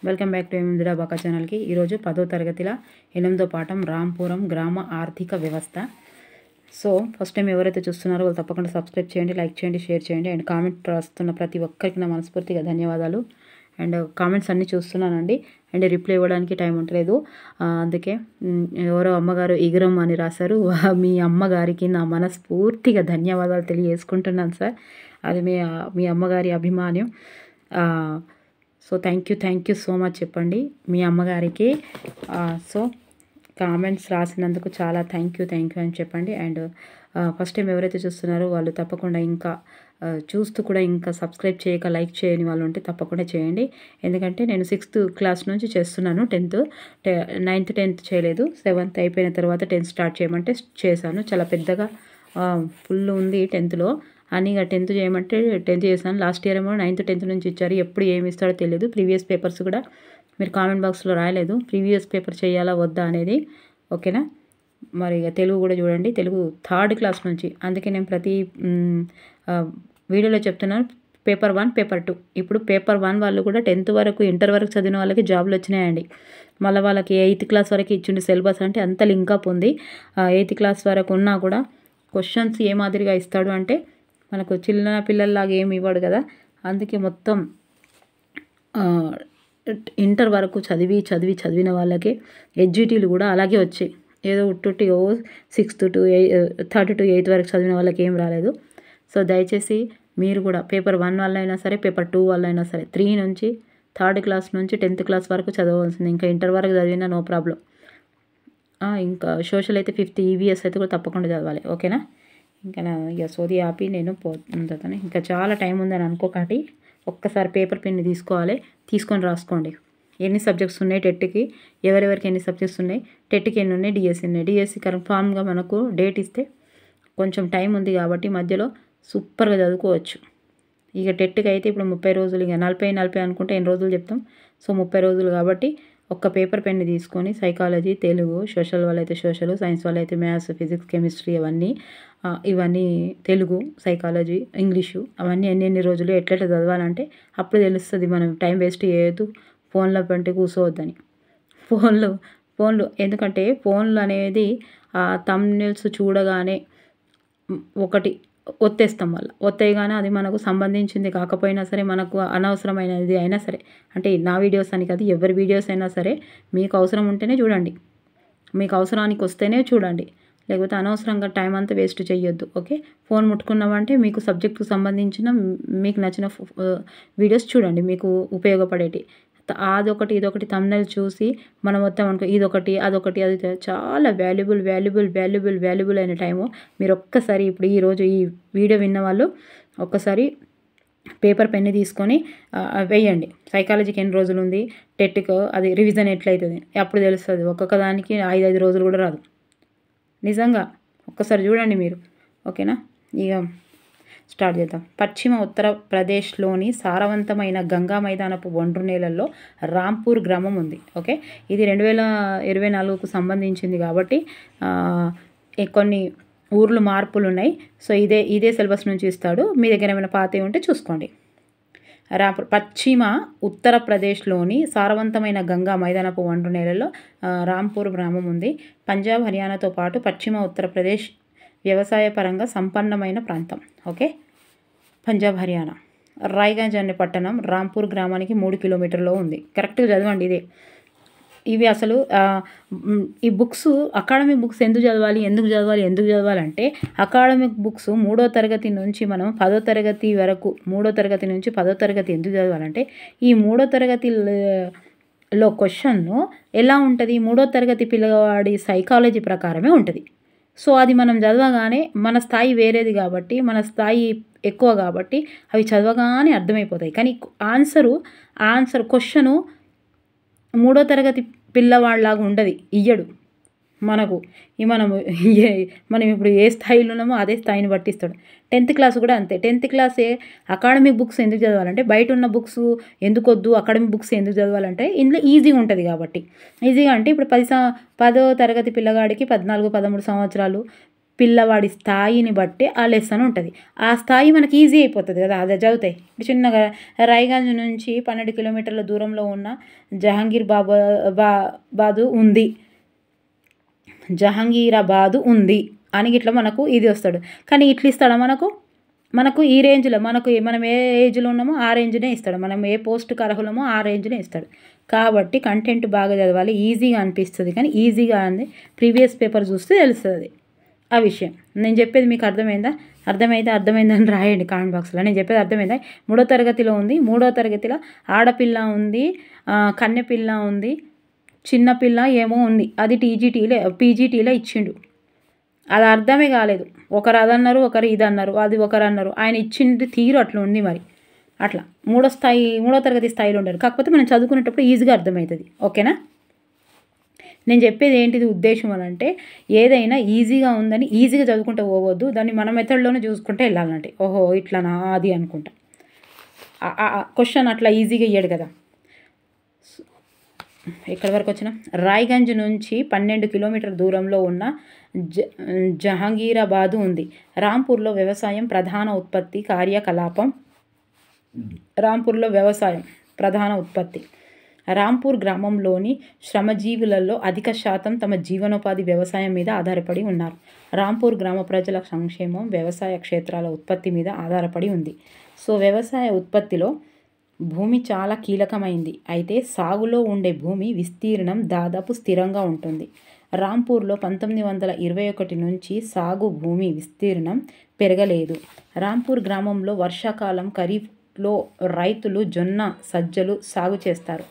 Welcome back to Indira బాకా ఛానల్కి. ఈరోజు 10వ తరగతిలో 8వ పాఠం రాంపురం గ్రామ ఆర్థిక వ్యవస్థ. సో ఫస్ట్ టైం ఎవరైతే చూస్తున్నారో వాళ్ళు తప్పకుండా సబ్స్క్రైబ్ చేయండి, లైక్ చేయండి, షేర్ చేయండి. అండ్ కామెంట్ రాస్తున్న ప్రతి ఒక్కరికి నా మనస్ఫూర్తిగా ధన్యవాదాలు. అండ్ కామెంట్స్ అన్నీ చూస్తున్నానండి. అండ్ రిప్లై ఇవ్వడానికి టైం ఉండలేదు. అందుకే ఎవరో అమ్మగారు ఈగరం అని రాశారు. మీ అమ్మగారికి నా మనస్ఫూర్తిగా ధన్యవాదాలు తెలియజేసుకుంటున్నాను సార్. అది మీ అమ్మగారి అభిమానం. So thank you so much చెప్పండి మీ అమ్మగారికి. సో కామెంట్స్ రాసినందుకు చాలా థ్యాంక్ యూ అని చెప్పండి. అండ్ ఫస్ట్ టైం ఎవరైతే చూస్తున్నారో వాళ్ళు తప్పకుండా ఇంకా చూస్తూ కూడా ఇంకా సబ్స్క్రైబ్ చేయక లైక్ చేయని వాళ్ళు ఉంటే తప్పకుండా చేయండి. ఎందుకంటే నేను 6th క్లాస్ నుంచి చేస్తున్నాను. 9th 10th చేయలేదు. 7th అయిపోయిన తర్వాత 10th స్టార్ట్ చేయమంటే చేశాను. చాలా పెద్దగా ఫుల్ ఉంది 10thలో అని. ఇక 10th చేయమంటే 10th చేశాను. లాస్ట్ ఇయర్ ఏమో 9th 10th నుంచి ఇచ్చారు. ఎప్పుడు ఏమి ఇస్తాడో తెలియదు. ప్రీవియస్ పేపర్స్ కూడా మీరు కామెంట్ బాక్స్లో రాయలేదు ప్రీవియస్ పేపర్ చేయాలా వద్దా అనేది. ఓకేనా? మరి ఇక తెలుగు కూడా చూడండి. తెలుగు 3rd క్లాస్ నుంచి. అందుకే నేను ప్రతి వీడియోలో చెప్తున్నాను పేపర్ 1 పేపర్ 2. ఇప్పుడు పేపర్ 1 వాళ్ళు కూడా 10th వరకు ఇంటర్ వరకు చదివిన వాళ్ళకి జాబ్లు వచ్చినాయండి. మళ్ళీ వాళ్ళకి 8th క్లాస్ వరకు ఇచ్చిండు సిలబస్. అంటే అంత లింకప్ ఉంది. 8th క్లాస్ వరకు ఉన్నా కూడా క్వశ్చన్స్ ఏ మాదిరిగా ఇస్తాడు అంటే మనకు చిన్న పిల్లల్లాగా ఏమి ఇవ్వడు కదా. అందుకే మొత్తం ఇంటర్ వరకు చదివిన వాళ్ళకి ఎడ్జిటీలు కూడా అలాగే వచ్చాయి. ఏదో ఉట్టుట్టి 6th to 3rd to 8th వరకు చదివిన వాళ్ళకి ఏం రాలేదు. సో దయచేసి మీరు కూడా పేపర్ 1 వాళ్ళైనా సరే పేపర్ 2 వాళ్ళైనా సరే 3 నుంచి 3rd క్లాస్ నుంచి 10th క్లాస్ వరకు చదవవలసింది. ఇంకా ఇంటర్ వరకు చదివినా నో ప్రాబ్లం. ఇంకా సోషల్ అయితే 5th EVS అయితే కూడా తప్పకుండా చదవాలి. ఓకేనా? ఇంకా ఇక సోది ఆపి నేను పోతాను. ఇంకా చాలా టైం ఉందని అనుకోకండి. ఒక్కసారి పేపర్ పెన్ తీసుకొని రాసుకోండి. ఎన్ని సబ్జెక్ట్స్ ఉన్నాయి టెట్కి, ఎవరెవరికి ఎన్ని సబ్జెక్ట్స్ ఉన్నాయి, టెట్కి ఎన్ని ఉన్నాయి, డిఎస్సి ఉన్నాయి. డిఎస్సి కన్ఫామ్గా మనకు డేట్ ఇస్తే కొంచెం టైం ఉంది కాబట్టి మధ్యలో సూపర్గా చదువుకోవచ్చు. ఇక టెట్కి అయితే ఇప్పుడు 30 రోజులు, ఇక 40 అనుకుంటే ఎన్ని రోజులు చెప్తాం. సో 30 రోజులు కాబట్టి ఒక్క పేపర్ పెన్ తీసుకొని సైకాలజీ, తెలుగు, సోషల్ వాళ్ళైతే సోషల్, సైన్స్ వాళ్ళైతే మ్యాథ్స్, ఫిజిక్స్, కెమిస్ట్రీ ఇవన్నీ తెలుగు, సైకాలజీ, ఇంగ్లీషు అవన్నీ ఎన్ని రోజులు ఎట్లా చదవాలంటే అప్పుడు తెలుస్తుంది. మనం టైం వేస్ట్ చేయొద్దు. ఫోన్లో పెట్టి కూర్చోవద్దని. ఫోన్లు ఎందుకంటే ఫోన్లు అనేది థంబ్నెయిల్స్ చూడగానే ఒకటి ఒత్తేస్తాం. వల్ల ఒత్తేయగానే అది మనకు సంబంధించింది కాకపోయినా సరే, మనకు అనవసరమైనది అయినా సరే, అంటే నా వీడియోస్ అని కాదు ఎవరి వీడియోస్ అయినా సరే మీకు అవసరం ఉంటేనే చూడండి, మీకు అవసరానికి వస్తేనే చూడండి. లేకపోతే అనవసరంగా టైం అంతా వేస్ట్ చేయొద్దు. ఓకే? ఫోన్ ముట్టుకున్నామంటే మీకు సబ్జెక్టుకు సంబంధించిన మీకు నచ్చిన వీడియోస్ చూడండి, మీకు ఉపయోగపడేటి. అదొకటి ఇదొకటి థంబ్నెయిల్ చూసి మనం మొత్తం అనుకో ఇదొకటి అదొకటి అది చాలా వాల్యుబుల్ అయిన టైము. మీరు ఒక్కసారి ఇప్పుడు ఈరోజు ఈ వీడియో విన్న వాళ్ళు ఒక్కసారి పేపర్ పెన్ తీసుకొని వేయండి. సైకాలజీకి ఎన్ని రోజులు ఉంది, టెట్కి అది రివిజన్ ఎట్లయితుంది అప్పుడు తెలుస్తుంది. ఒక్కొక్క దానికి 5 రోజులు కూడా రాదు. నిజంగా ఒక్కసారి చూడండి మీరు. ఓకేనా? ఇక స్టార్ట్ చేద్దాం. పశ్చిమ ఉత్తరప్రదేశ్లోని సారవంతమైన గంగా మైదానపు ఒండ్రు నేలల్లో రాంపూర్ గ్రామం ఉంది. ఓకే? ఇది 2024కు సంబంధించింది కాబట్టి కొన్ని ఊర్లు మార్పులు ఉన్నాయి. సో ఇదే సిలబస్ నుంచి ఇస్తాడు. మీ దగ్గర ఏమైనా పాతవి ఉంటే చూసుకోండి. పశ్చిమ ఉత్తరప్రదేశ్లోని సారవంతమైన గంగా మైదానపు ఒండ్రు నేలలో రాంపూర్ గ్రామం ఉంది. పంజాబ్, హర్యానాతో పాటు పశ్చిమ ఉత్తరప్రదేశ్ వ్యవసాయ పరంగా సంపన్నమైన ప్రాంతం. ఓకే? పంజాబ్, హర్యానా. రాయ్గంజ్ అనే పట్టణం రాంపూర్ గ్రామానికి 3 కిలోమీటర్లో ఉంది. కరెక్ట్గా చదవండి ఇదే. ఇవి అసలు ఈ బుక్స్ అకాడమిక్ బుక్స్ ఎందుకు చదవాలంటే అకాడమిక్ బుక్స్ 3వ తరగతి నుంచి మనం 10వ తరగతి వరకు 3వ తరగతి నుంచి 10వ తరగతి ఎందుకు చదవాలంటే ఈ 3వ తరగతిలో క్వశ్చన్ను ఎలా ఉంటుంది, 3వ తరగతి పిల్లవాడి సైకాలజీ ప్రకారమే ఉంటుంది. సో అది మనం చదవగానే మన స్థాయి వేరేది కాబట్టి, మన స్థాయి ఎక్కువ కాబట్టి అవి చదవగానే అర్థమైపోతాయి. కానీ ఆన్సర్ క్వశ్చను 3వ తరగతి పిల్లవాడిలాగా ఉండదు, ఇయ్యడు మనకు. మనం ఇప్పుడు ఏ స్థాయిలో ఉన్నామో అదే స్థాయిని పట్టిస్తాడు. 10th క్లాస్ కూడా అంతే. 10th క్లాసే అకాడమిక్ బుక్స్ ఎందుకు చదవాలంటే బయట ఉన్న బుక్స్ ఎందుకు వద్దు, అకాడమిక్ బుక్స్ ఎందుకు చదవాలంటే ఇందులో ఈజీగా ఉంటుంది కాబట్టి. ఈజీగా అంటే ఇప్పుడు 10వ తరగతి పిల్లగాడికి 14, 13 సంవత్సరాలు, పిల్లవాడి స్థాయిని బట్టి ఆ లెసన్ ఉంటుంది. ఆ స్థాయి మనకి ఈజీ అయిపోతుంది కదా, అది చదివితే. ఇప్పుడు చిన్నగా రాయగంజ్ నుంచి 12 కిలోమీటర్ల దూరంలో ఉన్న జహంగీరాబాదు ఉంది, జహంగీరాబాదు ఉంది అని ఇట్లా మనకు ఇది వస్తాడు. కానీ ఇట్లా ఇస్తాడా మనకు ఈ రేంజ్లో, మనం ఏ ఏజ్లో ఉన్నామో ఆ రేంజ్నే ఇస్తాడు. మనం ఏ పోస్ట్కి అర్హులమో ఆ రేంజ్నే ఇస్తాడు. కాబట్టి కంటెంట్ బాగా చదవాలి, ఈజీగా అనిపిస్తుంది. కానీ ఈజీగా అని ప్రీవియస్ పేపర్ చూస్తే తెలుస్తుంది ఆ విషయం. నేను చెప్పేది మీకు అర్థమైందని రాయండి కామెంట్ బాక్స్లో. నేను చెప్పేది అర్థమైందా? 3వ తరగతిలో ఉంది, 3వ తరగతిలో ఆడపిల్ల ఉంది, కన్నెపిల్ల ఉంది, చిన్నపిల్ల ఏమో ఉంది. అది పీజీటీలో ఇచ్చిండు. అది అర్థమే కాలేదు. ఒకరు అదన్నారు, ఒకరు ఇది అన్నారు, అది ఒకరు అన్నారు. ఆయన ఇచ్చింది తీరు అట్లా ఉంది. మరి అట్లా 3వ తరగతి స్థాయిలో ఉండరు. కాకపోతే మనం చదువుకునేటప్పుడు ఈజీగా అర్థమవుతుంది. ఓకేనా? నేను చెప్పేది ఏంటిది ఉద్దేశం అని అంటే, ఏదైనా ఈజీగా ఉందని ఈజీగా చదువుకుంటూ పోవద్దు. దాన్ని మన మెథడ్లోనే చూసుకుంటే వెళ్ళాలంటే, ఓహో ఇట్లానా అది అనుకుంటా. క్వశ్చన్ అట్లా ఈజీగా ఇయ్యాడు కదా. ఎక్కడి వరకు వచ్చినా, రాయ్గంజ్ నుంచి 12 కిలోమీటర్ల దూరంలో ఉన్న జహంగీరాబాదు ఉంది. రాంపూర్లో వ్యవసాయం ప్రధాన ఉత్పత్తి. రాంపూర్ గ్రామంలోని శ్రమజీవులలో అధిక శాతం తమ జీవనోపాధి వ్యవసాయం మీద ఆధారపడి ఉన్నారు. రాంపూర్ గ్రామ ప్రజల సంక్షేమం వ్యవసాయ క్షేత్రాల ఉత్పత్తి మీద ఆధారపడి ఉంది. సో వ్యవసాయ ఉత్పత్తిలో భూమి చాలా కీలకమైంది. అయితే సాగులో ఉండే భూమి విస్తీర్ణం దాదాపు స్థిరంగా ఉంటుంది. రాంపూర్లో 1921 నుంచి సాగు భూమి విస్తీర్ణం పెరగలేదు. రాంపూర్ గ్రామంలో వర్షాకాలం ఖరీఫ్లో రైతులు జొన్న, సజ్జలు సాగు చేస్తారు.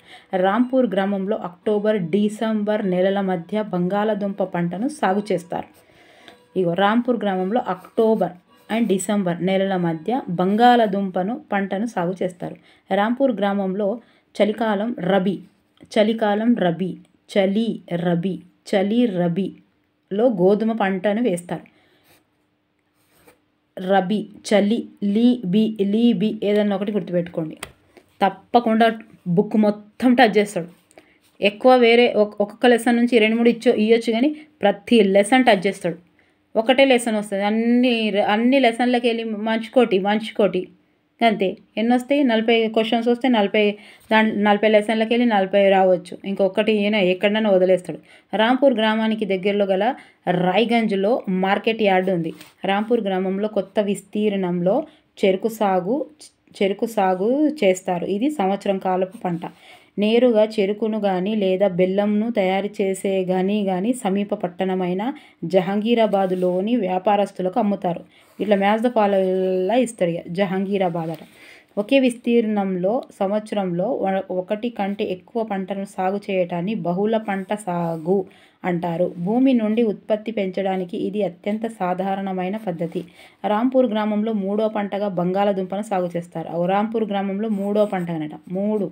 రాంపూర్ గ్రామంలో అక్టోబర్, డిసెంబర్ నెలల మధ్య బంగాళాదుంప పంటను సాగు చేస్తారు. రాంపూర్ గ్రామంలో అక్టోబర్ అండ్ డిసెంబర్ నెలల మధ్య బంగాళాదుంపను పంటను సాగు చేస్తారు. రాంపూర్ గ్రామంలో చలి రబీలో గోధుమ పంటను వేస్తారు. రబీ, చలి, లీబీ ఏదన్నా ఒకటి గుర్తుపెట్టుకోండి. తప్పకుండా బుక్ మొత్తం టచ్ చేస్తాడు. ఎక్కువ వేరే ఒక్కొక్క లెసన్ నుంచి 2-3 ఇవ్వచ్చు, కానీ ప్రతి లెసన్ టచ్ చేస్తాడు. ఒకటే లెసన్ వస్తుంది, అన్ని లెసన్లకి వెళ్ళి మంచుకోటి అంతే. ఎన్ని వస్తాయి? 40 క్వశ్చన్స్ వస్తే 40 లెసన్లకి వెళ్ళి 40 రావచ్చు. ఇంకొకటి ఎక్కడైనా వదిలేస్తాడు. రాంపూర్ గ్రామానికి దగ్గరలో గల రాయ్గంజ్లో మార్కెట్ యార్డ్ ఉంది. రాంపూర్ గ్రామంలో కొత్త విస్తీర్ణంలో చెరుకు సాగు చేస్తారు. ఇది సంవత్సరం కాలపు పంట. నేరుగా చెరుకును కానీ లేదా బెల్లంను తయారు చేసే కానీ సమీప పట్టణమైన జహంగీరాబాదులోని వ్యాపారస్తులకు అమ్ముతారు. ఇట్లా మ్యాచ్ ద ఫాలోలా ఇస్తాడు. జహంగీరాబాద్ అట. ఒకే విస్తీర్ణంలో సంవత్సరంలో ఒకటి కంటే ఎక్కువ పంటను సాగు చేయటాన్ని బహుళ పంట సాగు అంటారు. భూమి నుండి ఉత్పత్తి పెంచడానికి ఇది అత్యంత సాధారణమైన పద్ధతి. రాంపూర్ గ్రామంలో 3వ పంటగా బంగాళాదుంపను సాగు చేస్తారు. రాంపూర్ గ్రామంలో 3వ పంటగానట 3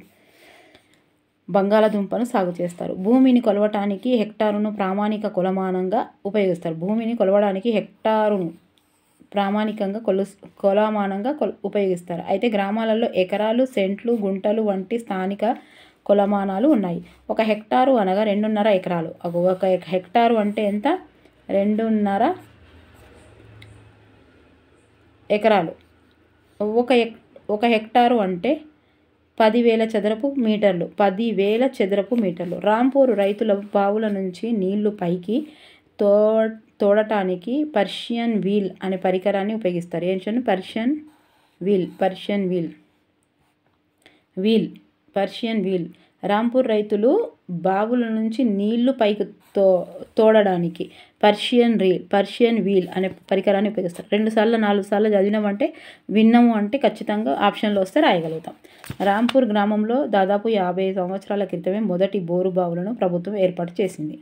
బంగాళాదుంపను సాగు చేస్తారు. భూమిని కొలవటానికి హెక్టారును ప్రామాణిక కొలమానంగా ఉపయోగిస్తారు. భూమిని కొలవడానికి హెక్టారును ప్రామాణికంగా కొలమానంగా ఉపయోగిస్తారు. అయితే గ్రామాలలో ఎకరాలు, సెంట్లు, గుంటలు వంటి స్థానిక కొలమానాలు ఉన్నాయి. 1 హెక్టారు అనగా 2.5 ఎకరాలు. 1 హెక్టారు అంటే ఎంత? 2.5 ఎకరాలు. 1 హెక్టారు అంటే 10,000 చదరపు మీటర్లు. రాంపూర్ రైతుల బావుల నుంచి నీళ్లు పైకి తోడటానికి పర్షియన్ వీల్ అనే పరికరాన్ని ఉపయోగిస్తారు. ఏంటంటే పర్షియన్ వీల్. రాంపూర్ రైతులు బావుల నుంచి నీళ్లు పైకి తోడడానికి పర్షియన్ వీల్ అనే పరికరాన్ని ఉపయోగిస్తారు. 2 సార్లు 4 సార్లు చదివినామంటే, విన్నాము అంటే ఖచ్చితంగా ఆప్షన్లో వస్తే రాయగలుగుతాం. రాంపూర్ గ్రామంలో దాదాపు 50 సంవత్సరాల క్రితమే మొదటి బోరు బావులను ప్రభుత్వం ఏర్పాటు చేసింది.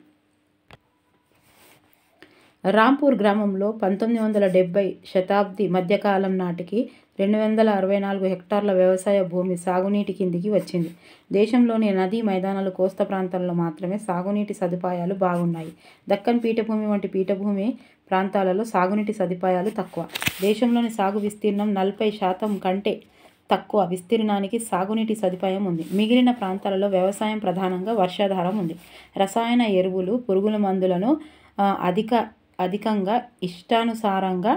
రాంపూర్ గ్రామంలో 1970 శతాబ్ది మధ్యకాలం నాటికి 264 హెక్టార్ల వ్యవసాయ భూమి సాగునీటి కిందికి వచ్చింది. దేశంలోని నదీ మైదానాలు, కోస్తా ప్రాంతాల్లో మాత్రమే సాగునీటి సదుపాయాలు బాగున్నాయి. దక్కన్ పీఠభూమి వంటి పీఠభూమి ప్రాంతాలలో సాగునీటి సదుపాయాలు తక్కువ. దేశంలోని సాగు విస్తీర్ణం 40% కంటే తక్కువ విస్తీర్ణానికి సాగునీటి సదుపాయం ఉంది. మిగిలిన ప్రాంతాలలో వ్యవసాయం ప్రధానంగా వర్షాధారం ఉంది. రసాయన ఎరువులు, పురుగుల మందులను అధిక అధికంగా ఇష్టానుసారంగా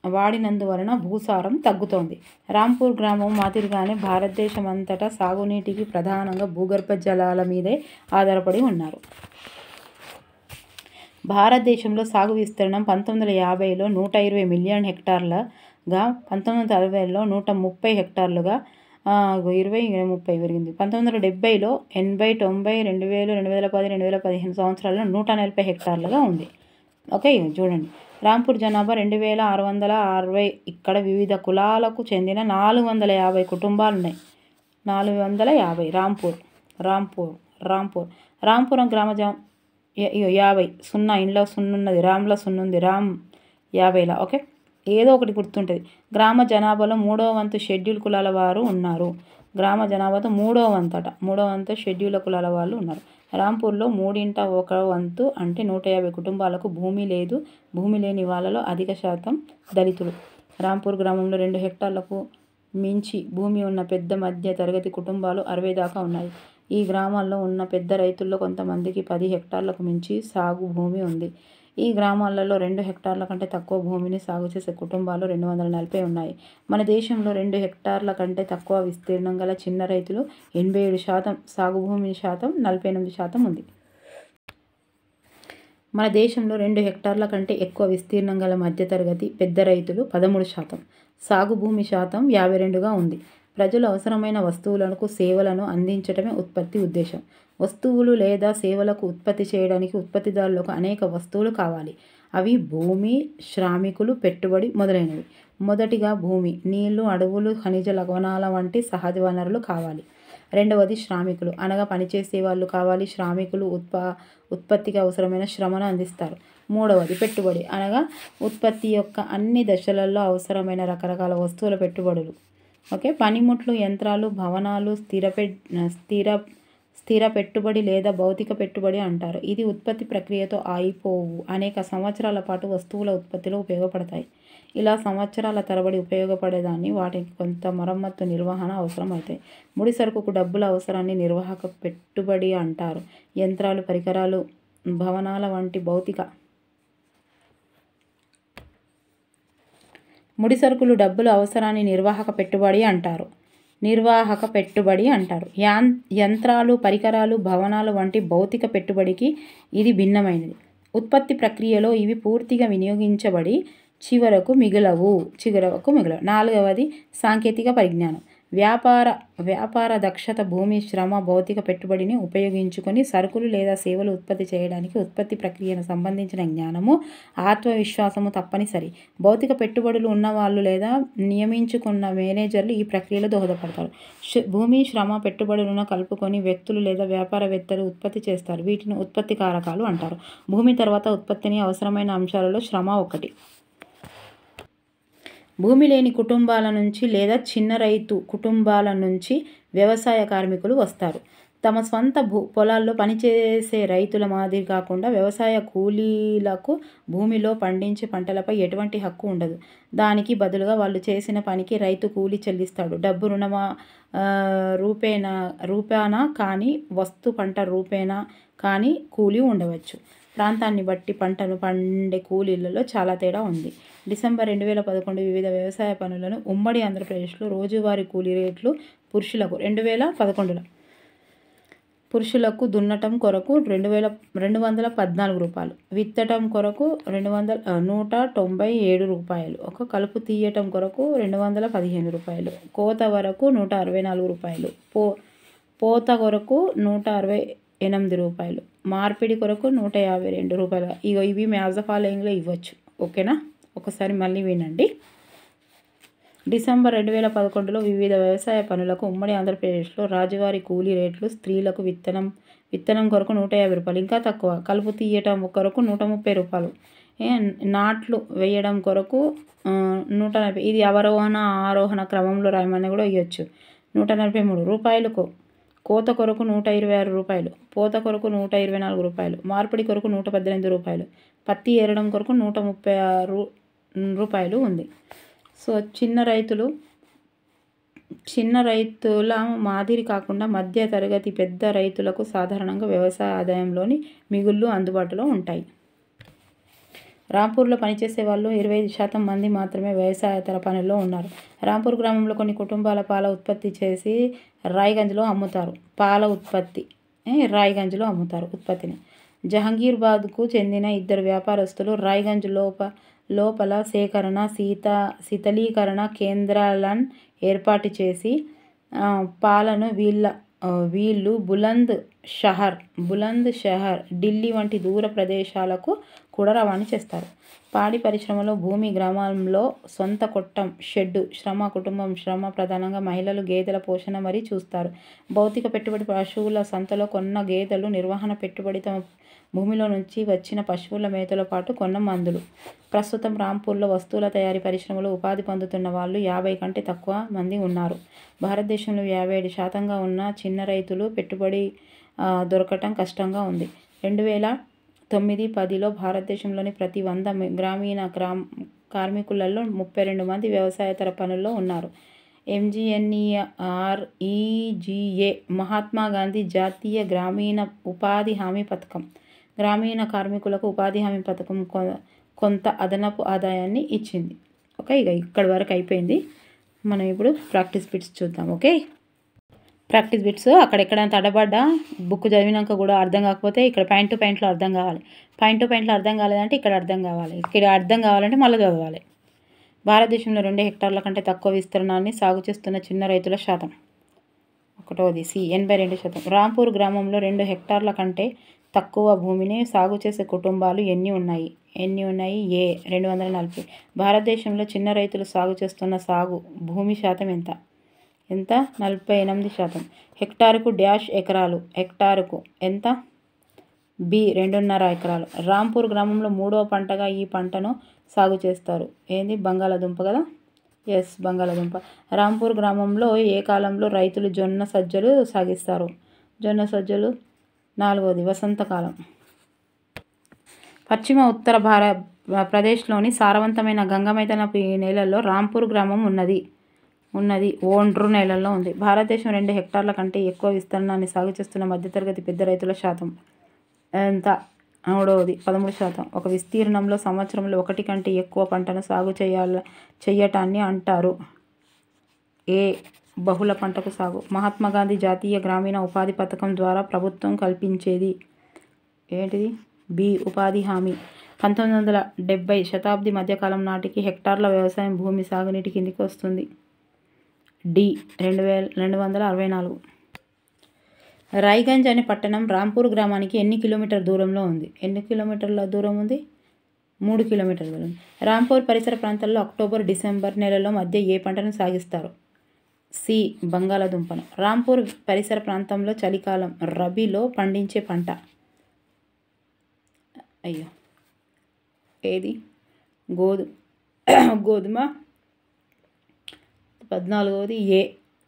వాడినందువలన భూసారం తగ్గుతోంది. రాంపూర్ గ్రామం మాదిరిగానే భారతదేశం అంతటా సాగునీటికి ప్రధానంగా భూగర్భ జలాల మీదే ఆధారపడి ఉన్నారు. భారతదేశంలో సాగు విస్తీర్ణం 1950లో 120 మిలియన్ హెక్టార్లుగా, 1960లో 130 హెక్టార్లుగా, 20-30 పెరిగింది. 1970లో 80, 90, 2000, 2010, 2015 సంవత్సరాల్లో 140 హెక్టార్లుగా ఉంది. ఓకే, చూడండి. రాంపూర్ జనాభా 2660. ఇక్కడ వివిధ కులాలకు చెందిన 450 కుటుంబాలున్నాయి. 450. రాంపురం గ్రామ 50. 0 ఇంట్లో 0 ఉన్నది, రామ్లో 0 ఉంది, రామ్ 50లా. ఓకే, ఏదో ఒకటి గుర్తుంటుంది. గ్రామ జనాభాలో 3వ వంతు షెడ్యూల్ కులాల వారు ఉన్నారు. గ్రామ జనాభాతో 3వ వంతు షెడ్యూల్ కులాల వాళ్ళు ఉన్నారు. రాంపూర్లో 1/3 వంతు అంటే 150 కుటుంబాలకు భూమి లేదు. భూమి లేని వాళ్ళలో అధిక శాతం దళితులు. రాంపూర్ గ్రామంలో 2 హెక్టార్లకు మించి భూమి ఉన్న పెద్ద మధ్య తరగతి కుటుంబాలు 60 దాకా ఉన్నాయి. ఈ గ్రామాల్లో ఉన్న పెద్ద రైతుల్లో కొంతమందికి 10 హెక్టార్లకు మించి సాగు భూమి ఉంది. ఈ గ్రామాలలో 2 హెక్టార్ల కంటే తక్కువ భూమిని సాగు చేసే కుటుంబాలు 240 ఉన్నాయి. మన దేశంలో 2 హెక్టార్ల కంటే తక్కువ విస్తీర్ణం గల చిన్న రైతులు 87%, సాగు భూమి శాతం 48% ఉంది. మన దేశంలో 2 హెక్టార్ల కంటే ఎక్కువ విస్తీర్ణం గల మధ్యతరగతి పెద్ద రైతులు 13%, సాగు భూమి శాతం 52గా ఉంది. ప్రజలు అవసరమైన వస్తువులకు సేవలను అందించడమే ఉత్పత్తి ఉద్దేశం. వస్తువులు లేదా సేవలకు ఉత్పత్తి చేయడానికి ఉత్పత్తిదారులకు అనేక వస్తువులు కావాలి. అవి భూమి, శ్రామికులు, పెట్టుబడి మొదలైనవి. మొదటిగా భూమి, నీళ్లు, అడవులు, ఖనిజ లవణాల వంటి సహజ వనరులు కావాలి. రెండవది శ్రామికులు, అనగా పనిచేసే వాళ్ళు కావాలి. శ్రామికులు ఉత్పత్తికి అవసరమైన శ్రమను అందిస్తారు. మూడవది పెట్టుబడి, అనగా ఉత్పత్తి యొక్క అన్ని దశలలో అవసరమైన రకరకాల వస్తువుల పెట్టుబడులు. ఓకే, పనిముట్లు, యంత్రాలు, భవనాలు స్థిర పెట్టుబడి లేదా భౌతిక పెట్టుబడి అంటారు. ఇది ఉత్పత్తి ప్రక్రియతో అయిపోవు. అనేక సంవత్సరాల పాటు వస్తువుల ఉత్పత్తిలో ఉపయోగపడతాయి. ఇలా సంవత్సరాల తరబడి ఉపయోగపడేదాన్ని వాటికి కొంత మరమ్మత్తు, నిర్వహణ అవసరం అవుతాయి. ముడి సరుకుకు డబ్బుల అవసరాన్ని నిర్వాహక పెట్టుబడి అంటారు. యంత్రాలు, పరికరాలు, భవనాల వంటి భౌతిక ముడి సరుకులు డబ్బుల అవసరాన్ని నిర్వాహక పెట్టుబడి అంటారు. యంత్రాలు, పరికరాలు, భవనాలు వంటి భౌతిక పెట్టుబడికి ఇది భిన్నమైనది. ఉత్పత్తి ప్రక్రియలో ఇవి పూర్తిగా వినియోగించబడి చివరకు మిగలవు. నాలుగవది సాంకేతిక పరిజ్ఞానం. వ్యాపార దక్షత, భూమి, శ్రమ, భౌతిక పెట్టుబడిని ఉపయోగించుకొని సరుకులు లేదా సేవలు ఉత్పత్తి చేయడానికి ఉత్పత్తి ప్రక్రియను సంబంధించిన జ్ఞానము, ఆత్మవిశ్వాసము తప్పనిసరి. భౌతిక పెట్టుబడులు ఉన్నవాళ్ళు లేదా నియమించుకున్న మేనేజర్లు ఈ ప్రక్రియలో దోహదపడతారు. భూమి, శ్రమ, పెట్టుబడులను కలుపుకొని వ్యక్తులు లేదా వ్యాపారవేత్తలు ఉత్పత్తి చేస్తారు. వీటిని ఉత్పత్తి కారకాలు అంటారు. భూమి తర్వాత ఉత్పత్తిని అవసరమైన అంశాలలో శ్రమ ఒకటి. భూమి లేని కుటుంబాల నుంచి లేదా చిన్న రైతు కుటుంబాల నుంచి వ్యవసాయ కార్మికులు వస్తారు. తమ స్వంత పొలాల్లో పనిచేసే రైతుల మాదిరి కాకుండా వ్యవసాయ కూలీలకు భూమిలో పండించే పంటలపై ఎటువంటి హక్కు ఉండదు. దానికి బదులుగా వాళ్ళు చేసిన పనికి రైతు కూలీ చెల్లిస్తాడు. డబ్బు రూపేణా కానీ, వస్తు పంట రూపేణా కానీ కూలీ ఉండవచ్చు. ప్రాంతాన్ని బట్టి పంటను పండే కూలీలలో చాలా తేడా ఉంది. డిసెంబర్ 2011 వివిధ వ్యవసాయ పనులను ఉమ్మడి ఆంధ్రప్రదేశ్లో రోజువారీ కూలీ రేట్లు పురుషులకు 2011లో పురుషులకు దున్నటం కొరకు 214 రూపాయలు, విత్తటం కొరకు 197 రూపాయలు, కలుపు తీయటం కొరకు 215 రూపాయలు, కోత వరకు 164 రూపాయలు, పోత కొరకు 168 రూపాయలు, మార్పిడి కొరకు 152 రూపాయలు. ఇవి మ్యాచ్ ద ఫాలోయింగ్లో ఇవ్వచ్చు. ఓకేనా, ఒకసారి మళ్ళీ వినండి. డిసెంబర్ 2011లో వివిధ వ్యవసాయ పనులకు ఉమ్మడి ఆంధ్రప్రదేశ్లో రోజువారీ కూలీ రేట్లు: స్త్రీలకు విత్తనం కొరకు 150 రూపాయలు, ఇంకా తక్కువ. కలుపు తీయటం కొరకు 130 రూపాయలు, నాట్లు వేయడం కొరకు 140. ఇది అవరోహణ ఆరోహణ క్రమంలో రాయమని కూడా ఇవ్వచ్చు. 143 రూపాయలు. కోత కొరకు 126 రూపాయలు, పోత కొరకు 124 రూపాయలు, మార్పిడి కొరకు 118 రూపాయలు, పత్తి ఏరడం కొరకు 136 రూపాయలు ఉంది. సో చిన్న రైతుల మాదిరి కాకుండా మధ్య తరగతి పెద్ద రైతులకు సాధారణంగా వ్యవసాయ ఆదాయంలోని మిగుళ్ళు అందుబాటులో ఉంటాయి. రాంపూర్లో పనిచేసే వాళ్ళు 25% మంది మాత్రమే వ్యవసాయేతర పనుల్లో ఉన్నారు. రాంపూర్ గ్రామంలో కొన్ని కుటుంబాల పాల ఉత్పత్తి చేసి రాయ్గంజ్లో అమ్ముతారు. పాల ఉత్పత్తి రాయ్గంజ్లో అమ్ముతారు ఉత్పత్తిని. జహంగీర్బాద్కు చెందిన 2 వ్యాపారస్తులు రాయ్గంజ్ లోపల సేకరణ, శీతలీకరణ కేంద్రాలను ఏర్పాటు చేసి పాలను వీళ్ళు బులంద్ షహర్, ఢిల్లీ వంటి దూర ప్రదేశాలకు కూడా రవాణా చేస్తారు. పాడి పరిశ్రమలో భూమి, గ్రామంలో సొంత కొట్టం, షెడ్డు, కుటుంబం శ్రమ ప్రధానంగా మహిళలు గేదెల పోషణ మరి చూస్తారు. భౌతిక పెట్టుబడి పశువుల సంతలో కొన్న గేదెలు, నిర్వహణ పెట్టుబడి తమ భూమిలో నుంచి వచ్చిన పశువుల మేతతో పాటు కొన్న మందులు. ప్రస్తుతం రాంపూర్లో వస్తువుల తయారీ పరిశ్రమలో ఉపాధి పొందుతున్న వాళ్ళు 50 కంటే తక్కువ మంది ఉన్నారు. భారతదేశంలో 57% ఉన్న చిన్న రైతులు పెట్టుబడి దొరకటం కష్టంగా ఉంది. 2009-10లో భారతదేశంలోని ప్రతి 100 గ్రామీణ కార్మికులలో 32 మంది వ్యవసాయేతర పనుల్లో ఉన్నారు. MGNREGA మహాత్మాగాంధీ జాతీయ గ్రామీణ ఉపాధి హామీ పథకం గ్రామీణ కార్మికులకు ఉపాధి హామీ పథకం కొంత అదనపు ఆదాయాన్ని ఇచ్చింది. ఓకే, ఇక ఇక్కడి వరకు అయిపోయింది. మనం ఇప్పుడు ప్రాక్టీస్ బిట్స్ చూద్దాం. ఓకే, ప్రాక్టీస్ బిట్స్ అక్కడెక్కడ తడబడ్డా బుక్ చదివినాక కూడా అర్థం కాకపోతే ఇక్కడ పాయింట్ టు పాయింట్లో అర్థం కావాలి. పాయింట్ టు పాయింట్లో అర్థం కాలేదంటే ఇక్కడ అర్థం కావాలి. ఇక్కడ అర్థం కావాలంటే మళ్ళీ చదవాలి. భారతదేశంలో 2 హెక్టార్ల కంటే తక్కువ విస్తీర్ణాన్ని సాగు చేస్తున్న చిన్న రైతుల శాతం. 1వ సి 82%. రాంపూర్ గ్రామంలో 2 హెక్టార్ల కంటే తక్కువ భూమిని సాగు చేసే కుటుంబాలు ఎన్ని ఉన్నాయి? ఏ 240. భారతదేశంలో చిన్న రైతులు సాగు చేస్తున్న సాగు భూమి శాతం ఎంత? 48%. హెక్టారుకు డాష్ ఎకరాలు? హెక్టారుకు ఎంత? బి 2.5 ఎకరాలు. రాంపూర్ గ్రామంలో 3వ పంటగా ఈ పంటను సాగు చేస్తారు. ఏంది? బంగాళాదుంప కదా. ఎస్, బంగాళాదుంప. రాంపూర్ గ్రామంలో ఏ కాలంలో రైతులు జొన్న సజ్జలు సాగిస్తారు? 4వది వసంతకాలం. పశ్చిమ ఉత్తర ప్రదేశ్లోని సారవంతమైన గంగమైతనపు నేలల్లో రాంపూర్ గ్రామం ఉన్నది. ఒండ్రు నేలల్లో ఉంది. భారతదేశం 2 హెక్టార్ల కంటే ఎక్కువ విస్తీర్ణాన్ని సాగు చేస్తున్న మధ్యతరగతి పెద్ద రైతుల శాతం ఎంత? 3వది 13%. ఒక విస్తీర్ణంలో సంవత్సరంలో 1 కంటే ఎక్కువ పంటను సాగు చేయటాన్ని అంటారు. ఏ బహుళ పంటకు సాగు. మహాత్మాగాంధీ జాతీయ గ్రామీణ ఉపాధి పథకం ద్వారా ప్రభుత్వం కల్పించేది ఏంటిది? బి ఉపాధి హామీ. 1970 శతాబ్ది మధ్యకాలం నాటికి హెక్టార్ల వ్యవసాయం భూమి సాగునీటి కిందికి వస్తుంది. డి 264. రాయ్గంజ్ అనే పట్టణం రాంపూర్ గ్రామానికి ఎన్ని కిలోమీటర్ల దూరంలో ఉంది? 3 కిలోమీటర్ల దూరం. రాంపూర్ పరిసర ప్రాంతాల్లో అక్టోబర్-డిసెంబర్ నెలల మధ్య ఏ పంటను సాగిస్తారు? సి బంగాళాదుంపను. రాంపూర్ పరిసర ప్రాంతంలో చలికాలం రబీలో పండించే పంట ఏది? గోధుమ. 14వది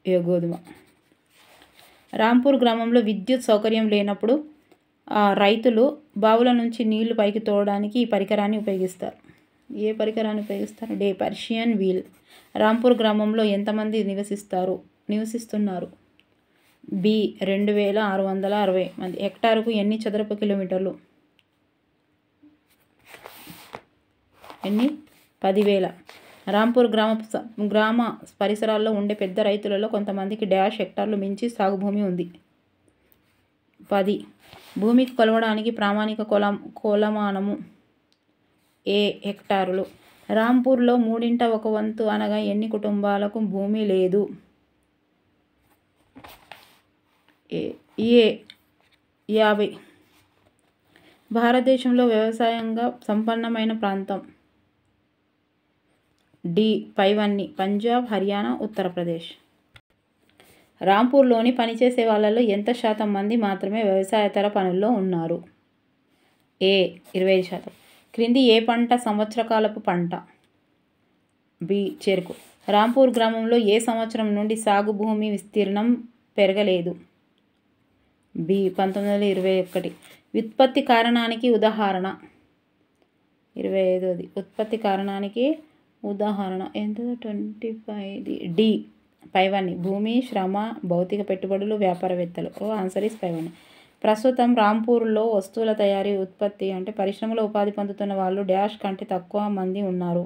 ఏ గోధుమ. రాంపూర్ గ్రామంలో విద్యుత్ సౌకర్యం లేనప్పుడు రైతులు బావుల నుంచి నీళ్లు పైకి తోడడానికి ఈ పరికరాన్ని ఉపయోగిస్తారు. ఏ పరికరాన్ని ఉపయోగిస్తారు? Day Persian wheel. రాంపూర్ గ్రామంలో ఎంతమంది నివసిస్తున్నారు? బి 2660 మంది. హెక్టారుకు ఎన్ని చదరపు కిలోమీటర్లు? 10,000. రాంపూర్ గ్రామ పరిసరాల్లో ఉండే పెద్ద రైతులలో కొంతమందికి డాష్ హెక్టార్లు మించి సాగు భూమి ఉంది. 10. భూమికి కొలవడానికి ప్రామాణిక కొలమానము ఏ హెక్టారులు. రాంపూర్లో 1/3 అనగా ఎన్ని కుటుంబాలకు భూమి లేదు? ఏ 50. భారతదేశంలో వ్యవసాయంగా సంపన్నమైన ప్రాంతం? డి పైవన్నీ. పంజాబ్, హర్యానా, ఉత్తరప్రదేశ్. రాంపూర్లోని పనిచేసే వాళ్ళలో ఎంత శాతం మంది మాత్రమే వ్యవసాయేతర పనుల్లో ఉన్నారు? ఏ 25%. క్రింది ఏ పంట సంవత్సరకాలపు పంట? బి చెరుకు. రాంపూర్ గ్రామంలో ఏ సంవత్సరం నుండి సాగు భూమి విస్తీర్ణం పెరగలేదు? బి 1921. ఉత్పత్తి కారణానికి ఉదాహరణ? 25వది ఉత్పత్తి కారణానికి ఉదాహరణ ఎంత? 25. డి పైవన్నీ. భూమి, శ్రమ, భౌతిక పెట్టుబడులు, వ్యాపారవేత్తలు. ఆన్సర్ ఇస్ పైవన్నీ. ప్రస్తుతం రాంపూర్లో వస్తువుల తయారీ ఉత్పత్తి అంటే పరిశ్రమలో ఉపాధి పొందుతున్న వాళ్ళు డాష్ కంటే తక్కువ మంది ఉన్నారు.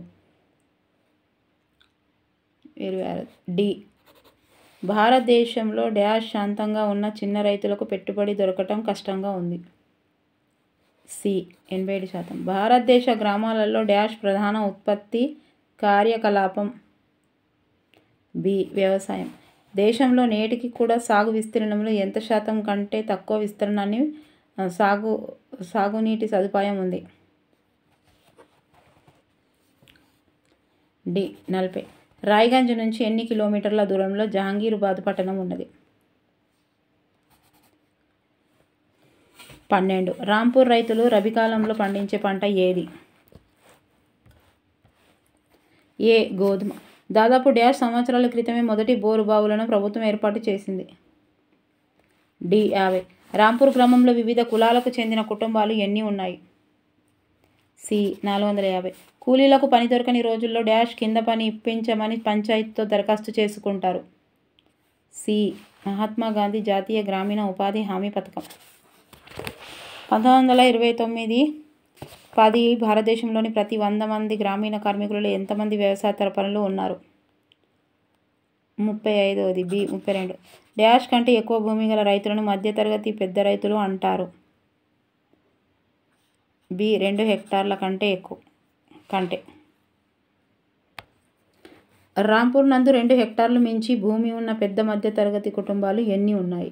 26. డి. భారతదేశంలో డాష్ శాంతంగా ఉన్న చిన్న రైతులకు పెట్టుబడి దొరకటం కష్టంగా ఉంది. సి. 87%. భారతదేశ గ్రామాలలో డాష్ ప్రధాన ఉత్పత్తి కార్యకలాపం. బి. వ్యవసాయం. దేశంలో నేటికి కూడా సాగు విస్తీర్ణంలో ఎంత శాతం కంటే తక్కువ విస్తీర్ణాన్ని సాగునీటి సదుపాయం ఉంది. డి. 40. రాయ్గంజ్ నుంచి ఎన్ని కిలోమీటర్ల దూరంలో జహాంగీరాబాద్ పట్టణం ఉన్నది? 12. రాంపూర్ రైతులు రబీ కాలంలో పండించే పంట ఏది? ఏ. గోధుమ. దాదాపు డాష్ సంవత్సరాల క్రితమే మొదటి బోరు బావులను ప్రభుత్వం ఏర్పాటు చేసింది. డి. 50. రాంపూర్ గ్రామంలో వివిధ కులాలకు చెందిన కుటుంబాలు ఎన్ని ఉన్నాయి? సి. 450. కూలీలకు పని దొరకని రోజుల్లో డాష్ కింద పని ఇప్పించమని పంచాయతీతో దరఖాస్తు చేసుకుంటారు. సి. మహాత్మా గాంధీ జాతీయ గ్రామీణ ఉపాధి హామీ పథకం. 1929-10 భారతదేశంలోని ప్రతి 100 మంది గ్రామీణ కార్మికులలో ఎంతమంది వ్యవసాయేతర పనులు ఉన్నారు? 35. బి. 32. డాష్ కంటే ఎక్కువ భూమి గల రైతులను మధ్యతరగతి పెద్ద రైతులు అంటారు. బి. 2 హెక్టార్ల కంటే ఎక్కువ కంటే. రాంపూర్ నందు 2 హెక్టార్లు మించి భూమి ఉన్న పెద్ద మధ్యతరగతి కుటుంబాలు ఎన్ని ఉన్నాయి?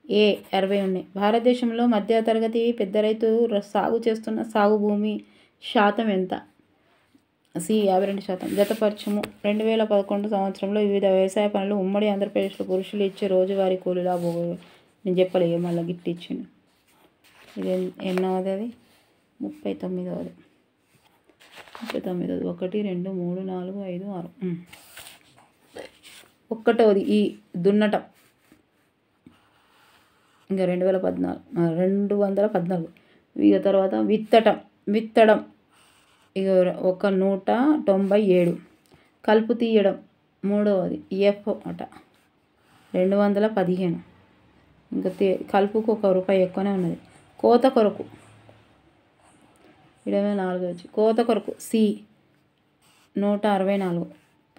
ఏ. 60 ఉన్నాయి. భారతదేశంలో మధ్యతరగతి పెద్ద రైతు సాగు చేస్తున్న సాగు భూమి శాతం ఎంత? సి. 52%. జతపరచుము. 2011 సంవత్సరంలో వివిధ వ్యవసాయ పనులు ఉమ్మడి ఆంధ్రప్రదేశ్లో పురుషులు ఇచ్చే రోజువారీ కూలీల నేను చెప్పలేదు మళ్ళీ గిఫ్ట్ ఇచ్చిండు. ఇది ఎన్నోది? అది 39వ. 39. 1, 2, 3, 4, 5, 6. 1వ ఈ దున్నటం. ఇంకా 214. ఇక తర్వాత విత్తడం ఇక 197. కలుపు తీయడం 3వది ఎఫ్ అట 215. ఇంకా కలుపుకు ₹1 ఎక్కువనే ఉన్నది. కోత కొరకు 24 వచ్చి కోత కొరకు సి. 164.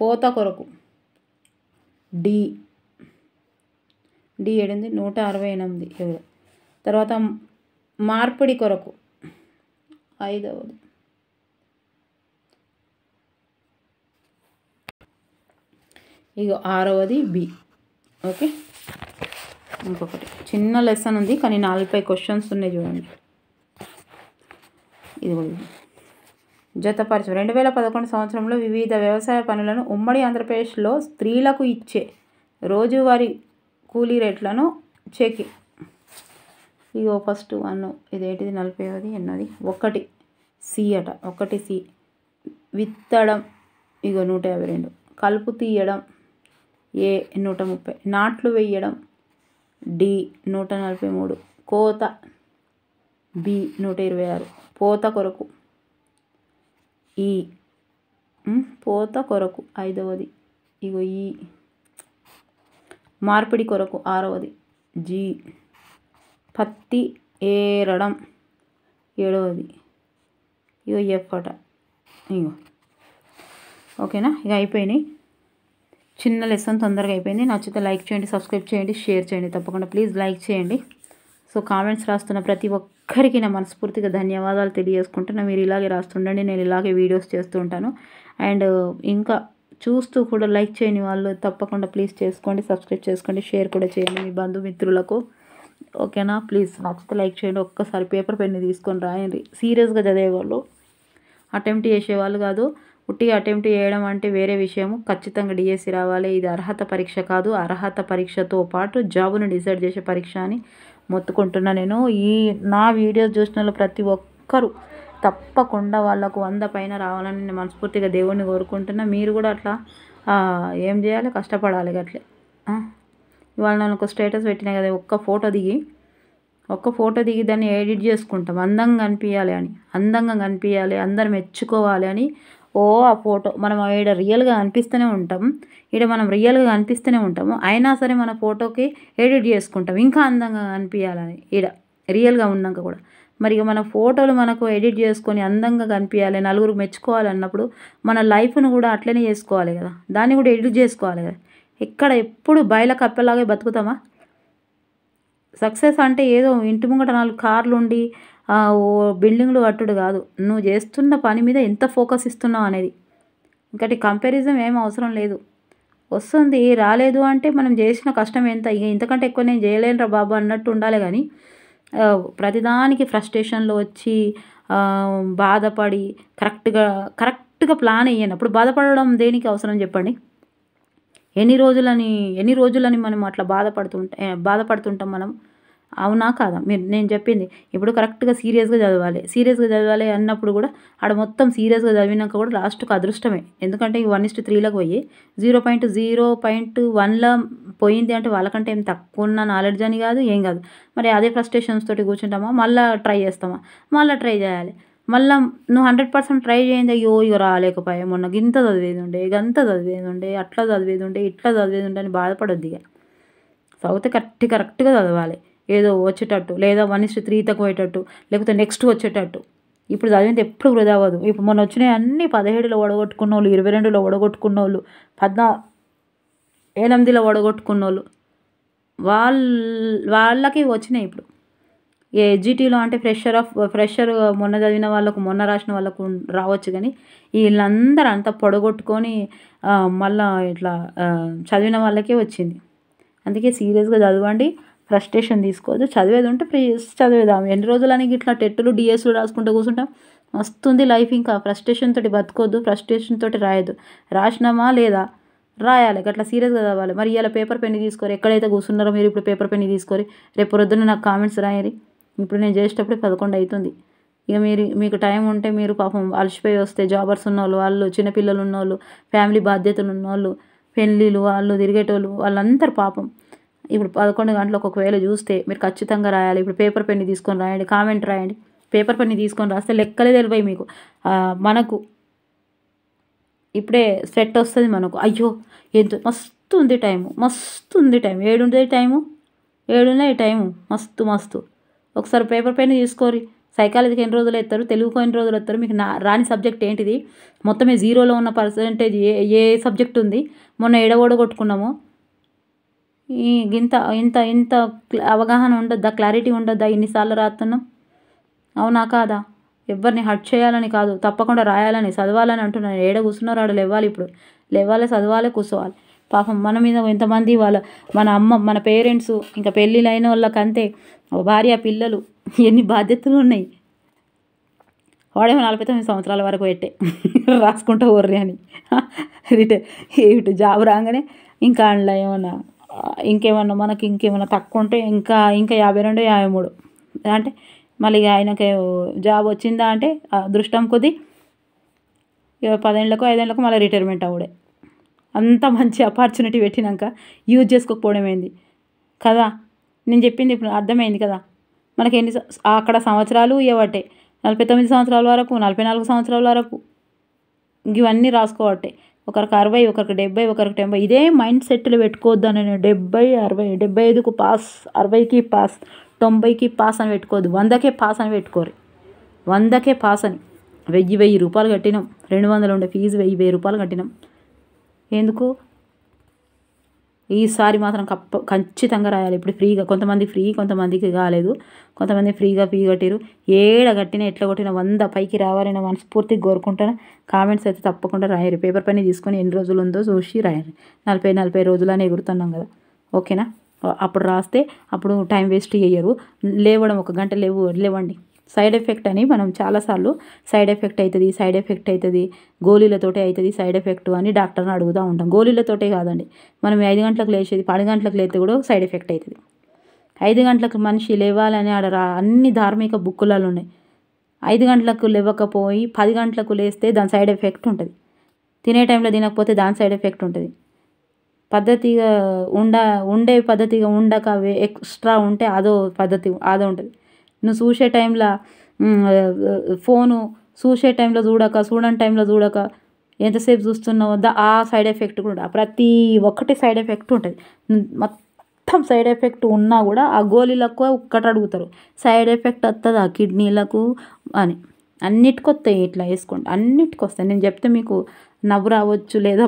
పోత కొరకు డి. 168. తర్వాత మార్పిడి కొరకు 5వది. ఇక 6వది బి. ఓకే. ఇంకొకటి చిన్న లెసన్ ఉంది కానీ 40 క్వశ్చన్స్ ఉన్నాయి చూడండి. ఇది కూడా జతపరచు. 2011 సంవత్సరంలో వివిధ వ్యవసాయ పనులను ఉమ్మడి ఆంధ్రప్రదేశ్లో స్త్రీలకు ఇచ్చే రోజువారీ కూలీ రేట్లను చెక్. ఇగో ఫస్ట్ 1 ఇదేంటిది 40వది ఎన్నోది 1 సి అట 1 సి. విత్తడం ఇగో 152. కలుపు తీయడం ఏ. 130. నాట్లు వేయడం డి. 143. కోత బి. 126. పోత కొరకు ఈ. పోత కొరకు 5వది ఇగో ఈ. మార్పిడి కొరకు 6వది జి. పత్తి ఏరడం 7వది ఇగో ఎఫ్ అట ఇగో. ఓకేనా? ఇక అయిపోయినాయి. చిన్న లెసన్ తొందరగా అయిపోయింది. నచ్చితే లైక్ చేయండి, సబ్స్క్రైబ్ చేయండి, షేర్ చేయండి. తప్పకుండా ప్లీజ్ లైక్ చేయండి. సో కామెంట్స్ రాస్తున్న ప్రతి ఒక్కరికి నా మనస్ఫూర్తిగా ధన్యవాదాలు తెలియజేసుకుంటున్నా. మీరు ఇలాగే రాస్తుండండి, నేను ఇలాగే వీడియోస్ చేస్తూ ఉంటాను. అండ్ ఇంకా చూస్తూ కూడా లైక్ చేయని వాళ్ళు తప్పకుండా ప్లీజ్ చేసుకోండి, సబ్స్క్రైబ్ చేసుకోండి, షేర్ కూడా చేయండి మీ బంధుమిత్రులకు. ఓకేనా? ప్లీజ్ నచ్చితే లైక్ చేయండి. ఒక్కసారి పేపర్ పెన్ను తీసుకొని రాయండి. సీరియస్గా చదివేవాళ్ళు, అటెంప్ట్ చేసేవాళ్ళు కాదు. ఉట్టిగా అటెంప్ట్ చేయడం అంటే వేరే విషయము. ఖచ్చితంగా డిఎస్సి రావాలి. ఇది అర్హత పరీక్ష కాదు. అర్హత పరీక్షతో పాటు జాబును డిసైడ్ చేసే పరీక్ష అని మొత్తుకుంటున్నా నేను. నా వీడియోస్ చూసిన వాళ్ళు ప్రతి ఒక్కరూ తప్పకుండా వాళ్ళకు 100 పైన రావాలని నేను మనస్ఫూర్తిగా దేవుణ్ణి కోరుకుంటున్నా. మీరు కూడా అట్లా ఏం చేయాలి? కష్టపడాలి. అట్లే ఇవాళ నేను ఒక స్టేటస్ పెట్టినా కదా, ఒక్క ఫోటో దిగి దాన్ని ఎడిట్ చేసుకుంటాం అందంగా కనిపించాలి అని, అందరు మెచ్చుకోవాలి అని ఆ ఫోటో మనం ఈడ రియల్గా అనిపిస్తూనే ఉంటాం, ఈడ మనం రియల్గా అనిపిస్తూనే ఉంటాము, అయినా సరే మన ఫోటోకి ఎడిట్ చేసుకుంటాం ఇంకా అందంగా కనిపించాలని ఈడ రియల్గా ఉన్నాక కూడా. మరి ఇక మన ఫోటోలు మనకు ఎడిట్ చేసుకొని అందంగా కనిపించాలి, నలుగురు మెచ్చుకోవాలన్నప్పుడు మన లైఫ్ను కూడా అట్లనే చేసుకోవాలి కదా, దాన్ని కూడా ఎడిట్ చేసుకోవాలి కదా. ఎక్కడ ఎప్పుడు బయల కప్పలాగే బతుకుతామా? సక్సెస్ అంటే ఏదో ఇంటి ముంగట 4 కార్లు ఉండి ఓ బిల్డింగ్లు కట్టుడు కాదు, నువ్వు చేస్తున్న పని మీద ఎంత ఫోకస్ ఇస్తున్నావు అనేది. ఇంకటి కంపారిజన్ ఏం అవసరం లేదు. వస్తుంది రాలేదు అంటే మనం చేసిన కష్టం ఎంత, ఇక ఇంతకంటే ఎక్కువ నేను చేయలేనురా బాబు అన్నట్టు ఉండాలి. కానీ ప్రతిదానికి ఫ్రస్ట్రేషన్లో వచ్చి బాధపడి కరెక్ట్గా ప్లాన్ వేయనప్పుడు బాధపడడం దేనికి అవసరం చెప్పండి? ఎన్ని రోజులని మనం అట్లా బాధపడుతుంటాం మనం. అవునా కాదా? నేను చెప్పింది ఇప్పుడు కరెక్ట్గా సీరియస్గా చదవాలి అన్నప్పుడు కూడా ఆడ మొత్తం సీరియస్గా చదివినాక కూడా లాస్ట్కి అదృష్టమే. ఎందుకంటే 1:3లకు పోయి 0.1లా పోయింది అంటే వాళ్ళకంటే ఏం తక్కువ ఉన్న నాలెడ్జ్ అని కాదు, ఏం కాదు. మరి అదే ఫ్రస్ట్రేషన్స్ తోటి కూర్చుంటామా? మళ్ళీ ట్రై చేస్తామా? మళ్ళీ ట్రై చేయాలి. మళ్ళీ నువ్వు 100% ట్రై చేయండి, అయ్యో ఇక రాలేకపోయా, మొన్న గింత చదివేది ఉండే, గంత చదివేది ఉండే, అట్లా చదివేది ఉండే, ఇట్లా చదివేది ఉండే అని బాధపడొద్దు. ఇక చదివితే కరెక్ట్గా చదవాలి, ఏదో వచ్చేటట్టు, లేదా 1:3 పోయేటట్టు, లేకపోతే నెక్స్ట్ వచ్చేటట్టు. ఇప్పుడు చదివింది ఎప్పుడు వృధా అవ్వదు. ఇప్పుడు మొన్న వచ్చినాయి అన్నీ 17లో ఓడగొట్టుకున్న వాళ్ళు, 22లో ఓడగొట్టుకున్న వాళ్ళు, 8లో ఓడగొట్టుకున్న వాళ్ళకి వచ్చినాయి ఇప్పుడు. ఎడ్జిటీలో అంటే ఫ్రెషర్ మొన్న చదివిన వాళ్ళకు, మొన్న రాసిన వాళ్ళకు రావచ్చు. కానీ వీళ్ళందరూ అంతా పొడగొట్టుకొని మళ్ళీ ఇట్లా చదివిన వాళ్ళకే వచ్చింది. అందుకే సీరియస్గా చదవండి, ఫ్రస్ట్రేషన్ తీసుకోవద్దు. చదివేది ఉంటే చదివేదాం. ఎన్ని రోజులని ఇట్లా టెట్టులు డిఎస్లు రాసుకుంటూ కూర్చుంటాం? వస్తుంది లైఫ్. ఇంకా ఫ్రస్ట్రేషన్ తోటి బతుకోవద్దు, ఫ్రస్ట్రేషన్ తోటి రాయొద్దు. రాసినామా లేదా రాయాలి, అట్లా సీరియస్గా చదవాలి. మరి ఇలా పేపర్ పెన్ తీసుకోరు, ఎక్కడైతే కూర్చున్నారో మీరు ఇప్పుడు పేపర్ పెన్ తీసుకొని రేపు పొద్దున్న నాకు కామెంట్స్ రాయరి. ఇప్పుడు నేను చేసేటప్పుడు 11 అవుతుంది. ఇక మీకు టైం ఉంటే మీరు పాపం అలసిపోయి వస్తే జాబర్స్ ఉన్నోళ్ళు, వాళ్ళు చిన్నపిల్లలు ఉన్నోళ్ళు, ఫ్యామిలీ బాధ్యతలు ఉన్నోళ్ళు, పెళ్ళిళ్ళు వాళ్ళు తిరిగేటోళ్ళు, వాళ్ళందరూ పాపం ఇప్పుడు 11 గంటలకు ఒకవేళ చూస్తే మీరు ఖచ్చితంగా రాయాలి. ఇప్పుడు పేపర్ పెన్ తీసుకొని రాయండి, కామెంట్ రాయండి. పేపర్ పెన్ తీసుకొని రాస్తే లెక్కలే తెలిపాయి మీకు. మనకు ఇప్పుడే సెట్ వస్తుంది మనకు. అయ్యో ఎంత మస్తు ఉంది టైము, 7 టైము మస్తు. ఒకసారి పేపర్ పెన్ తీసుకోరి. సైకాలజీకి ఎన్ని రోజులు ఎత్తారు, తెలుగుకు ఎన్ని రోజులు ఎత్తారు, మీకు రాని సబ్జెక్ట్ ఏంటిది, మొత్తమే 0లో ఉన్న పర్సెంటేజ్ ఏ సబ్జెక్ట్ ఉంది, మొన్న ఎడగొట్టుకున్నాము. ఇంత అవగాహన ఉండద్దా, క్లారిటీ ఉండద్దా, ఇన్నిసార్లు రాస్తున్నాం? అవునా కాదా? ఎవరిని హర్ట్ చేయాలని కాదు, తప్పకుండా రాయాలని, చదవాలని అంటున్నాను. ఏడ కూర్చున్నారు ఆడ లేవాలి. ఇప్పుడు లేవాలి, చదవాలి, కూర్చోవాలి. పాపం మన మీద ఎంతమంది మన అమ్మ, మన పేరెంట్స్, ఇంకా పెళ్ళిళ్ళైన వాళ్ళకంతే, భార్య, పిల్లలు, ఎన్ని బాధ్యతలు ఉన్నాయి. వాడేమో 49 సంవత్సరాల వరకు పెట్టే రాసుకుంటూ వర్రి అని ఇటు జాబ్ రాగానే ఇంకా అందులో ఏమన్నా మనకి ఇంకేమన్నా తక్కువ ఉంటే ఇంకా 52, 53 అంటే మళ్ళీ ఆయనకి జాబ్ వచ్చిందా అంటే అదృష్టం కొద్దీ 10 ఏళ్ళకో 5 ఏళ్ళకో మళ్ళీ రిటైర్మెంట్ అవ్వడే. అంత మంచి ఆపర్చునిటీ పెట్టినాక యూజ్ చేసుకోకపోవడం ఏంది కదా? నేను చెప్పింది ఇప్పుడు అర్థమైంది కదా? మనకి అక్కడ సంవత్సరాలు ఇవ్వబట్టే, 49 సంవత్సరాల వరకు, 44 సంవత్సరాల వరకు ఇవన్నీ రాసుకోవట్టే. ఒకరికి 60, ఒకరికి 70, ఒకరికి 90. ఇదే మైండ్ సెట్లు పెట్టుకోవద్దు. నేను 70, 60, 75కు పాస్, 60కి పాస్, 90కి పాస్ అని పెట్టుకోవద్దు, 100కే పాస్ అని పెట్టుకోరు. 100కే పాస్ అని 1000 రూపాయలు కట్టినాం, 200 ఉండే ఫీజు 1000 రూపాయలు కట్టినాం. ఎందుకు? ఈసారి మాత్రం ఖచ్చితంగా రాయాలి. ఇప్పుడు ఫ్రీగా, కొంతమంది ఫ్రీ, కొంతమందికి కాలేదు, కొంతమంది ఫ్రీగా ఫీ కట్టిరు. ఏడ కట్టినా ఎట్లా కొట్టినా 100 పైకి రావాలని మనస్ఫూర్తిగా కోరుకుంటాను. కామెంట్స్ అయితే తప్పకుండా రాయరు. పేపర్ పని తీసుకొని ఎన్ని రోజులు ఉందో చూసి రాయరు. 40 రోజులని ఎగురుతున్నాం కదా, ఓకేనా? అప్పుడు రాస్తే అప్పుడు టైం వేస్ట్ చేయరు. లేవడం 1 గంట లేవండి. సైడ్ ఎఫెక్ట్ అని మనం చాలాసార్లు సైడ్ ఎఫెక్ట్ అవుతుంది, గోళీలతోటే అవుతుంది సైడ్ ఎఫెక్ట్ అని డాక్టర్ని అడుగుతూ ఉంటాం. గోళీలతోటే కాదండి, మనం 5 గంటలకు లేచేది 10 గంటలకు లేస్తే కూడా సైడ్ ఎఫెక్ట్ అవుతుంది. 5 గంటలకు మనిషి లేవాలని ఆడ అన్ని ధార్మిక బుక్కులలో ఉన్నాయి. 5 గంటలకు లేవకపోయి 10 గంటలకు లేస్తే దాని సైడ్ ఎఫెక్ట్ ఉంటుంది. తినే టైంలో తినకపోతే దాని సైడ్ ఎఫెక్ట్ ఉంటుంది. పద్ధతిగా ఉండే పద్ధతిగా ఉండక ఎక్స్ట్రా ఉంటే అదో ఉంటుంది. నువ్వు చూసే టైంలో ఫోను చూసే టైంలో చూడక, చూడని టైంలో చూడక ఎంతసేపు చూస్తున్నావో ఆ సైడ్ ఎఫెక్ట్ కూడా ప్రతి ఒక్కటి సైడ్ ఎఫెక్ట్ ఉంటుంది. మొత్తం సైడ్ ఎఫెక్ట్ ఉన్నా కూడా ఆ గోళీలకు ఒక్కటి అడుగుతారు, సైడ్ ఎఫెక్ట్ వస్తుంది ఆ కిడ్నీలకు అని. అన్నిటికి వస్తాయి ఇట్లా వేసుకోండి, అన్నిటికి వస్తాయి. నేను చెప్తే మీకు నవ్వు రావచ్చు లేదా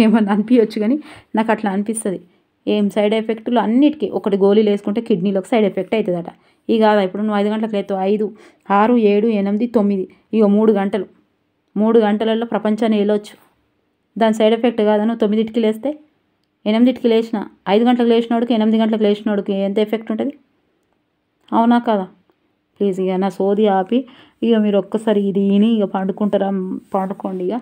ఏమన్నా అనిపించవచ్చు, కానీ నాకు అట్లా అనిపిస్తుంది. ఏం సైడ్ ఎఫెక్ట్లు అన్నిటికీ. ఒకటి గోళీలు వేసుకుంటే కిడ్నీలకు సైడ్ ఎఫెక్ట్ అవుతుందట. ఇక కాదా ఇప్పుడు నువ్వు 5 గంటలకు లేస్తావు, 5, 6, 7, 8, 9 ఇక 3 గంటలు, 3 గంటలలో ప్రపంచాన్ని వెళ్ళొచ్చు. దాని సైడ్ ఎఫెక్ట్ కాదా? నువ్వు 9కి లేస్తే 8కి లేచిన, 5 గంటలకు లేచినోడికి 8 గంటలకు లేచినోడికి ఎంత ఎఫెక్ట్ ఉంటుంది? అవునా కదా? ప్లీజ్ ఇక నా సోది ఆపి ఇక మీరు ఒక్కసారి ఇది విని ఇక పండుకోండి. ఇక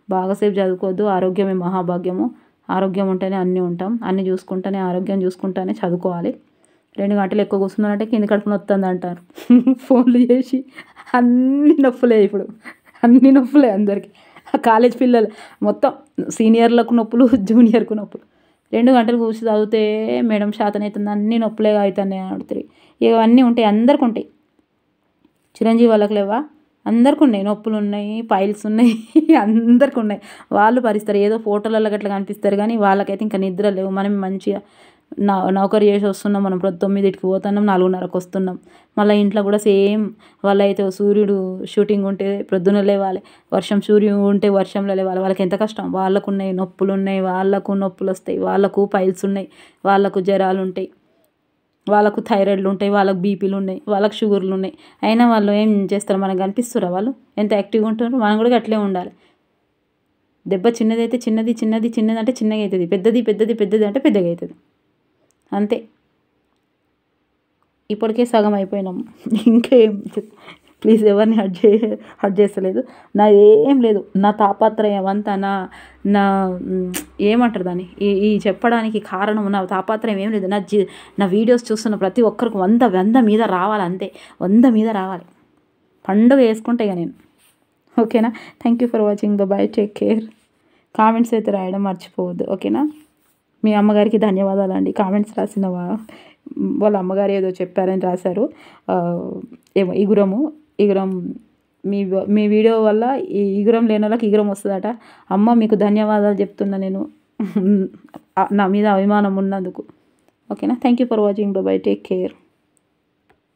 బాగాసేపు చదువుకోవద్దు. ఆరోగ్యమే మహాభాగ్యము. ఆరోగ్యం ఉంటేనే అన్నీ ఉంటాం. అన్నీ చూసుకుంటానే, ఆరోగ్యం చూసుకుంటానే చదువుకోవాలి. 2 గంటలు ఎక్కువ కూర్చున్నారంటే కింద కడుపున వస్తుంది అంటారు. ఫోన్లు చేసి అన్ని నొప్పులే ఇప్పుడు, అన్ని నొప్పులే అందరికీ. కాలేజ్ పిల్లలు మొత్తం సీనియర్లకు నొప్పులు, జూనియర్కు నొప్పులు. 2 గంటలు కూర్చి చదివితే మేడం శాతం అవుతుంది, అన్ని నొప్పులే అవుతున్నాయి అడుగుతారు. ఇవన్నీ ఉంటాయి, అందరికి ఉంటాయి. చిరంజీవి వాళ్ళకి లేవా? అందరికి ఉన్నాయి, నొప్పులు ఉన్నాయి, పైల్స్ ఉన్నాయి, అందరికి ఉన్నాయి. వాళ్ళు భరిస్తారు, ఏదో ఫోటోలలో గట్లా కనిపిస్తారు, కానీ వాళ్ళకైతే ఇంకా నిద్ర లేవు. మనం మంచిగా నౌకరీ చేసి వస్తున్నాం, మనం 9కి పోతున్నాం, 4:30కి వస్తున్నాం. మళ్ళీ ఇంట్లో కూడా సేమ్. వాళ్ళైతే సూర్యుడు షూటింగ్ ఉంటే ప్రొద్దున లేవాలి, సూర్యుడు ఉంటే వర్షంలో లేవాలి. వాళ్ళకి ఎంత కష్టం. వాళ్ళకు ఉన్నాయి నొప్పులు ఉన్నాయి, వాళ్ళకు నొప్పులు వస్తాయి, వాళ్ళకు పైల్స్ ఉన్నాయి, వాళ్ళకు జ్వరాలు ఉంటాయి, వాళ్ళకు థైరాయిడ్లు ఉంటాయి, వాళ్ళకు బీపీలు ఉన్నాయి, వాళ్ళకు షుగర్లు ఉన్నాయి. అయినా వాళ్ళు ఏం చేస్తారు? మనకు కనిపిస్తురా వాళ్ళు ఎంత యాక్టివ్గా ఉంటారు? మనం కూడా అట్లే ఉండాలి. దెబ్బ చిన్నదైతే చిన్నది అంటే చిన్నగా అవుతుంది, పెద్దది అంటే పెద్దగా అవుతుంది. అంతే. ఇప్పటికే సగం అయిపోయినాం, ఇంకేం. ప్లీజ్ ఎవరిని హర్ట్ చేస్తలేదు. నా ఏం లేదు, నా తాపత్రయం అంతా నా ఏమంటారు దాన్ని, ఈ చెప్పడానికి కారణం నా తాపత్రయం ఏం లేదు. నా వీడియోస్ చూస్తున్న ప్రతి ఒక్కరికి 100 మీద రావాలి, అంతే. 100 మీద రావాలి. పండుగ వేసుకుంటే ఇక నేను. ఓకేనా? Thank you for watching. Bye, take care. Comments అయితే రాయడం మర్చిపోవద్దు. ఓకేనా? మీ అమ్మగారికి ధన్యవాదాలు అండి. కామెంట్స్ రాసిన వాళ్ళ అమ్మగారు ఏదో చెప్పారని రాశారు. ఏమో ఇగురం మీ వీడియో వల్ల ఈ ఇగురం లేని వాళ్ళకి ఇగురం వస్తుందట. అమ్మ మీకు ధన్యవాదాలు చెప్తున్నా నేను, నా మీద అభిమానం ఉన్నందుకు. ఓకేనా? Thank you for watching. Bye, take care.